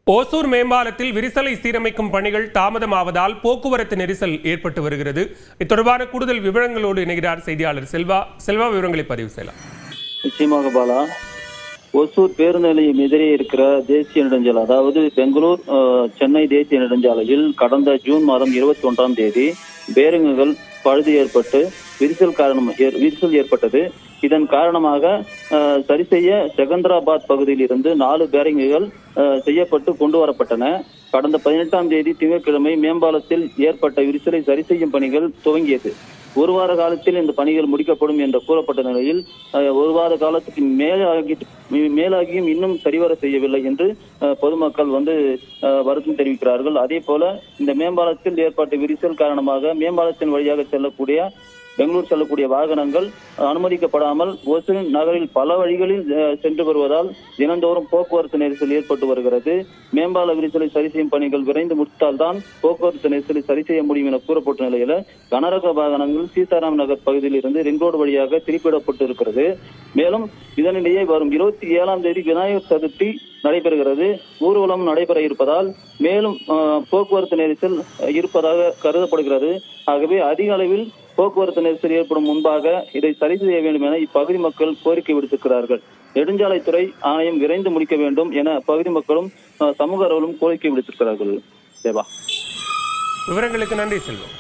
ஓசூர் மேம்பாலத்தில் விரிசலை சீரமைக்கும் பணிகள் தாமதமாவதால் போக்குவரத்து நெரிசல் ஏற்பட்டு வருகிறது. இத்தொடர்பான கூடுதல் விவரங்களோடு இணைகிறார் செய்தியாளர் செல்வா. விவரங்களை பதிவு செய்யலாம். நிச்சயமாக பாலா, ஒசூர் பேருந்து நிலையம் எதிரே இருக்கிற தேசிய நெடுஞ்சாலை, அதாவது பெங்களூர் சென்னை தேசிய நெடுஞ்சாலையில் கடந்த ஜூன் மாதம் 21ஆம் தேதி பேருந்துகள் பழுது ஏற்பட்டு விரிசல் ஏற்பட்டது. இதன் காரணமாக சரி செய்ய செகந்திராபாத் பகுதியில் இருந்து 4 பேரிங்குகள் செய்யப்பட்டு கொண்டு வரப்பட்டன. கடந்த 18ஆம் தேதி திங்கட்கிழமை மேம்பாலத்தில் ஏற்பட்ட விரிசலை சரி செய்யும் பணிகள் துவங்கியது. ஒரு வார காலத்தில் இந்த பணிகள் முடிக்கப்படும் என்று கூறப்பட்ட நிலையில் 1 வார காலத்துக்கு மேலாகியும் இன்னும் சரிவர செய்யவில்லை என்று பொதுமக்கள் வருத்தம் தெரிவிக்கிறார்கள். அதே போல இந்த மேம்பாலத்தில் ஏற்பட்ட விரிசல் காரணமாக மேம்பாலத்தின் வழியாக பெங்களூர் செல்லக்கூடிய வாகனங்கள் அனுமதிக்கப்படாமல் ஒசூர் நகரில் பல வழிகளில் சென்று வருவதால் தினந்தோறும் போக்குவரத்து நெரிசல் ஏற்பட்டு வருகிறது. மேம்பால விரிசலை சரி செய்யும் பணிகள் விரைந்து முடித்தால்தான் போக்குவரத்து நெரிசலை சரி செய்ய முடியும் என கூறப்பட்ட நிலையில கனரக வாகனங்கள் சீதாராம் நகர் பகுதியில் இருந்து ரிங் ரோடு வழியாக திருப்பிடப்பட்டு இருக்கிறது. மேலும் இதனிடையே வரும் 27ஆம் தேதி விநாயகர் சதுர்த்தி நடைபெறுகிறது. ஊர்வலம் நடைபெற இருப்பதால் மேலும் போக்குவரத்து நெரிசல் இருப்பதாக கருதப்படுகிறது. ஆகவே அதிக அளவில் போக்குவரத்து நெரிசல் ஏற்படும் முன்பாக இதை சரி செய்ய வேண்டும் என இப்பகுதி மக்கள் கோரிக்கை விடுத்திருக்கிறார்கள். நெடுஞ்சாலைத்துறை ஆணையம் விரைந்து முடிக்க வேண்டும் என அப்பகுதி மக்களும் சமூக ஆர்வலரும் கோரிக்கை விடுத்திருக்கிறார்கள். தேவா, விவரங்களுக்கு நன்றி செல்வம்.